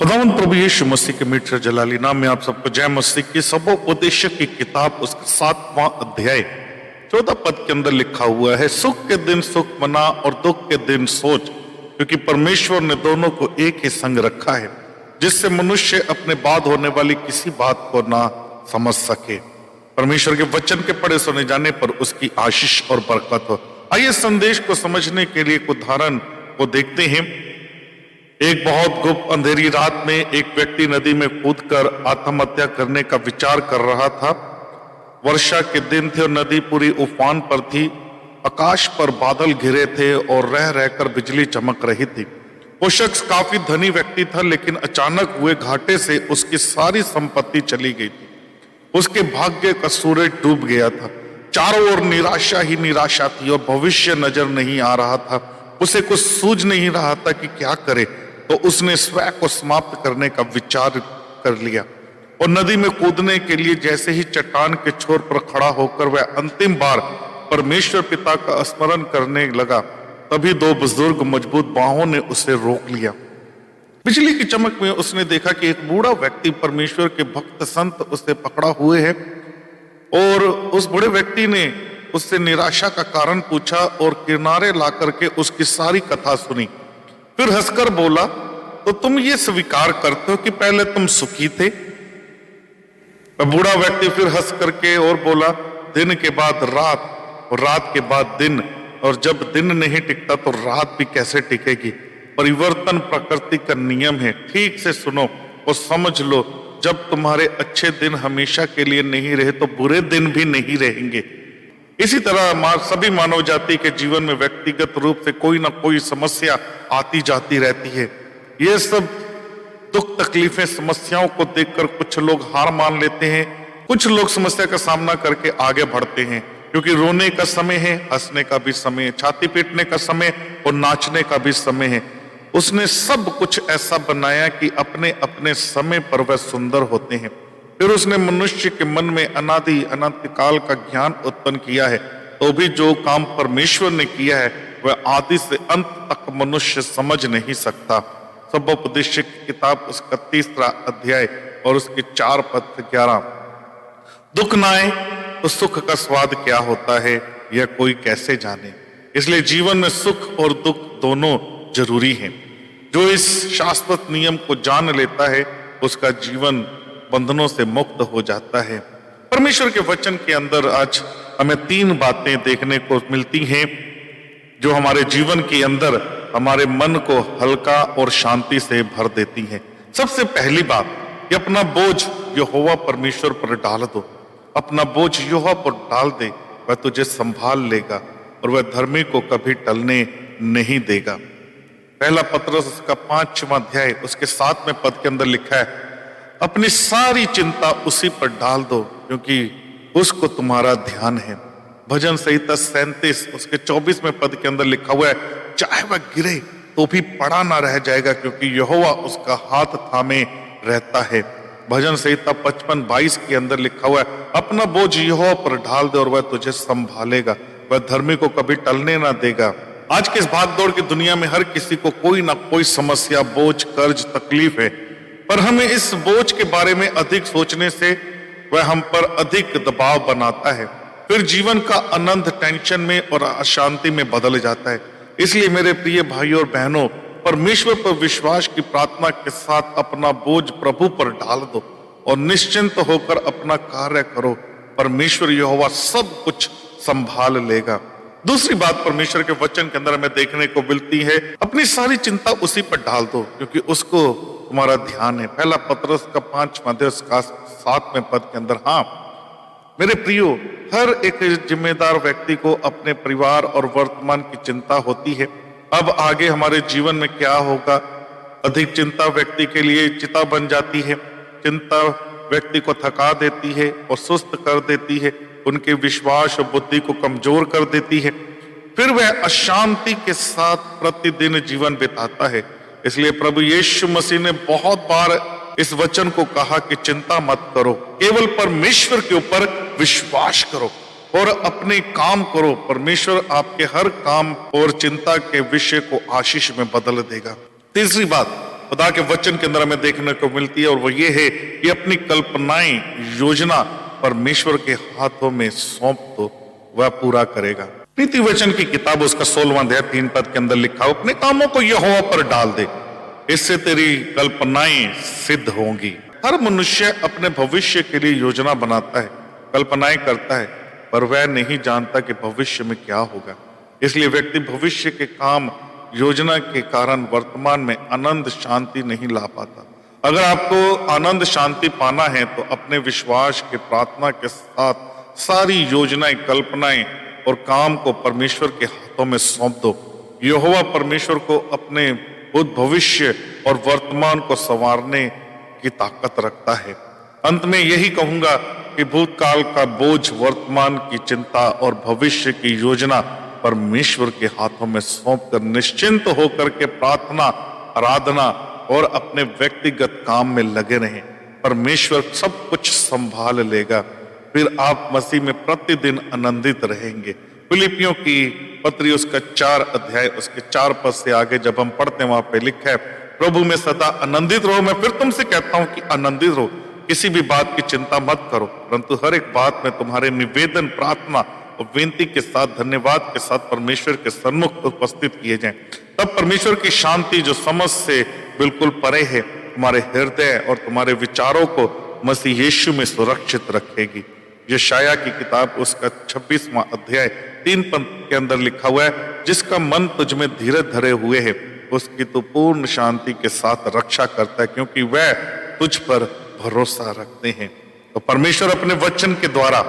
खुदावंद प्रभु यीशु मसीह के मीठे जलाली नाम में आप सबको जय मसीह की। सबोपदेश की किताब उसका 7वां अध्याय 14 पद के अंदर लिखा हुआ है, सुख के दिन सुख मना और दुख के दिन सोच, क्योंकि परमेश्वर ने दोनों को एक ही संग रखा है, जिससे मनुष्य अपने बाद होने वाली किसी बात को ना समझ सके। परमेश्वर के वचन के पढ़े सुने जाने पर उसकी आशीष और बरकत हो। आइए संदेश को समझने के लिए एक उदाहरण को देखते हैं। एक बहुत गुप्त अंधेरी रात में एक व्यक्ति नदी में कूदकर आत्महत्या करने का विचार कर रहा था। वर्षा के दिन थे और नदी पूरी उफान पर थी। आकाश पर बादल घिरे थे और रह रहकर बिजली चमक रही थी। वो शख्स काफी धनी व्यक्ति था, लेकिन अचानक हुए घाटे से उसकी सारी संपत्ति चली गई थी। उसके भाग्य का सूरज डूब गया था। चारों ओर निराशा ही निराशा थी और भविष्य नजर नहीं आ रहा था। उसे कुछ सूझ नहीं रहा था कि क्या करे, तो उसने स्वयं को समाप्त करने का विचार कर लिया और नदी में कूदने के लिए जैसे ही चट्टान के छोर पर खड़ा होकर वह अंतिम बार परमेश्वर पिता का स्मरण करने लगा, तभी दो बुजुर्ग मजबूत बाहों ने उसे रोक लिया। बिजली की चमक में उसने देखा कि एक बूढ़ा व्यक्ति परमेश्वर के भक्त संत उसे पकड़ा हुए है और उस बूढ़े व्यक्ति ने उससे निराशा का कारण पूछा और किनारे ला करके उसकी सारी कथा सुनी। फिर हंसकर बोला, तो तुम ये स्वीकार करते हो कि पहले तुम सुखी थे? बूढ़ा व्यक्ति फिर हंस करके और बोला, दिन के बाद रात और रात के बाद दिन, और जब दिन नहीं टिकता तो रात भी कैसे टिकेगी? परिवर्तन प्रकृति का नियम है। ठीक से सुनो और समझ लो, जब तुम्हारे अच्छे दिन हमेशा के लिए नहीं रहे तो बुरे दिन भी नहीं रहेंगे। इसी तरह सभी मानव जाति के जीवन में व्यक्तिगत रूप से कोई ना कोई समस्या आती जाती रहती है। ये सब दुख तकलीफें समस्याओं को देखकर कुछ लोग हार मान लेते हैं, कुछ लोग समस्या का सामना करके आगे बढ़ते हैं, क्योंकि रोने का समय है, हंसने का भी समय है, छाती पीटने का समय और नाचने का भी समय है। उसने सब कुछ ऐसा बनाया कि अपने अपने समय पर वह सुंदर होते हैं। फिर उसने मनुष्य के मन में अनादि अनंत काल का ज्ञान उत्पन्न किया है, तो भी जो काम परमेश्वर ने किया है वह आदि से अंत तक मनुष्य समझ नहीं सकता। सबोपदेश की किताब उसका 3रा अध्याय और उसके 4 पद 11। दुख न आए तो सुख का स्वाद क्या होता है, यह कोई कैसे जाने। इसलिए जीवन में सुख और दुख दोनों जरूरी हैं। जो इस शाश्वत नियम को जान लेता है उसका जीवन बंधनों से मुक्त हो जाता है। परमेश्वर के वचन के अंदर आज हमें 3 बातें देखने को मिलती हैं जो हमारे जीवन के अंदर हमारे मन को हल्का और शांति से भर देती हैं। सबसे पहली बात कि अपना बोझ यहोवा परमेश्वर पर डाल दो। अपना बोझ यहोवा पर डाल दे, वह तुझे संभाल लेगा और वह धर्मी को कभी टलने नहीं देगा। पहला पत्रस उसका 5वां अध्याय उसके 7वें पद के अंदर लिखा है, अपनी सारी चिंता उसी पर डाल दो, क्योंकि उसको तुम्हारा ध्यान है। भजन संहिता 37 उसके 24वें पद के अंदर लिखा हुआ है, चाहे वह गिरे तो भी पड़ा ना रह जाएगा, क्योंकि यहोवा उसका हाथ थामे रहता है। भजन संहिता 55-22 के अंदर लिखा हुआ है, अपना बोझ यहोवा पर डाल दे और वह तुझे संभालेगा, वह धर्मी को कभी टलने ना देगा। आज के इस भागदौड़ की दुनिया में हर किसी को कोई ना कोई समस्या, बोझ, कर्ज, तकलीफ है, पर हमें इस बोझ के बारे में अधिक सोचने से वह हम पर अधिक दबाव बनाता है। फिर जीवन का आनंद टेंशन में और अशांति में बदल जाता है। इसलिए मेरे प्रिय भाइयों और बहनों, परमेश्वर पर विश्वास की प्रार्थना के साथ अपना बोझ प्रभु पर डाल दो और निश्चिंत होकर अपना कार्य करो। परमेश्वर यहोवा सब कुछ संभाल लेगा। दूसरी बात परमेश्वर के वचन के अंदर हमें देखने को मिलती है, अपनी सारी चिंता उसी पर डाल दो, क्योंकि उसको तुम्हारा ध्यान है। पहला पत्रस का 5वां अध्याय उसका 7वें पद के अंदर। हाँ मेरे प्रियो, हर एक जिम्मेदार व्यक्ति को अपने परिवार और वर्तमान की चिंता होती है। अब आगे हमारे जीवन में क्या होगा, अधिक चिंता व्यक्ति के लिए चिता बन जाती है। चिंता व्यक्ति को थका देती है और सुस्त कर देती है, उनके विश्वास और बुद्धि को कमजोर कर देती है। फिर वह अशांति के साथ प्रतिदिन जीवन बिताता है। इसलिए प्रभु यीशु मसीह ने बहुत बार इस वचन को कहा कि चिंता मत करो, केवल परमेश्वर के ऊपर विश्वास करो और अपने काम करो। परमेश्वर आपके हर काम और चिंता के विषय को आशीष में बदल देगा। तीसरी बात, खुदा के वचन के अंदर हमें देखने को मिलती है, और वो ये है कि अपनी कल्पनाएं, योजना परमेश्वर के हाथों में सौंप दो, वह पूरा करेगा। नीति वचन की किताब उसका 16वां अध्याय 3 पद के अंदर लिखा हो, अपने कामों को यहोवा पर डाल दे, इससे तेरी कल्पनाएं सिद्ध होंगी। हर मनुष्य अपने भविष्य के लिए योजना बनाता है, कल्पनाएं करता है, पर वह नहीं जानता कि भविष्य में क्या होगा। इसलिए व्यक्ति भविष्य के काम योजना के कारण वर्तमान में आनंद शांति नहीं ला पाता। अगर आपको आनंद शांति पाना है तो अपने विश्वास के प्रार्थना के साथ सारी योजनाएं, कल्पनाएं और काम को परमेश्वर के हाथों में सौंप दो। यहोवा परमेश्वर को अपने भूत, भविष्य और वर्तमान को संवारने की ताकत रखता है। अंत में यही कहूंगा कि भूतकाल का बोझ, वर्तमान की चिंता और भविष्य की योजना परमेश्वर के हाथों में सौंपकर निश्चिंत होकर के प्रार्थना, आराधना और अपने व्यक्तिगत काम में लगे रहें। परमेश्वर सब कुछ संभाल लेगा, फिर आप मसीह में प्रतिदिन आनंदित रहेंगे। फिलिपियों की पत्री उसका 4 अध्याय उसके 4 पद से आगे जब हम पढ़ते हैं, वहां पे लिखा है, प्रभु में सदा आनंदित रहो। मैं फिर तुमसे कहता हूं कि आनंदित रहो, किसी भी बात की चिंता मत करो, परंतु हर एक बात में तुम्हारे निवेदन, प्रार्थना और विनती के साथ, धन्यवाद के साथ परमेश्वर के सन्मुख उपस्थित किए जाएं। तब परमेश्वर की शांति जो समझ से बिल्कुल परे है, तुम्हारे हृदय और तुम्हारे विचारों को मसीह यीशु में सुरक्षित रखेगी। यशायाह की किताब उसका 26वां अध्याय 3 पद के अंदर लिखा हुआ है, जिसका मन तुझ में धीरज धरे हुए है, उसकी तो पूर्ण शांति के साथ रक्षा करता है, क्योंकि वह तुझ पर भरोसा रखते हैं। तो परमेश्वर अपने वचन के द्वारा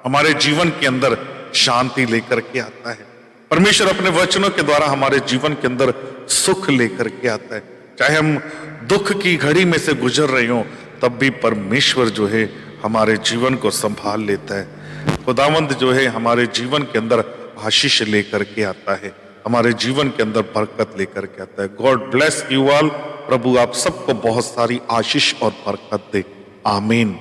हमारे जीवन के अंदर शांति लेकर के आता है। परमेश्वर अपने वचनों के द्वारा हमारे जीवन के अंदर सुख लेकर के आता है। चाहे हम दुख की घड़ी में से गुजर रहे हो, तब भी परमेश्वर जो है हमारे जीवन को संभाल लेता है। खुदावंद जो है हमारे जीवन के अंदर आशीष लेकर के आता है, हमारे जीवन के अंदर बरकत लेकर के आता है। God bless you all. प्रभु आप सबको बहुत सारी आशीष और बरकत दे। आमीन।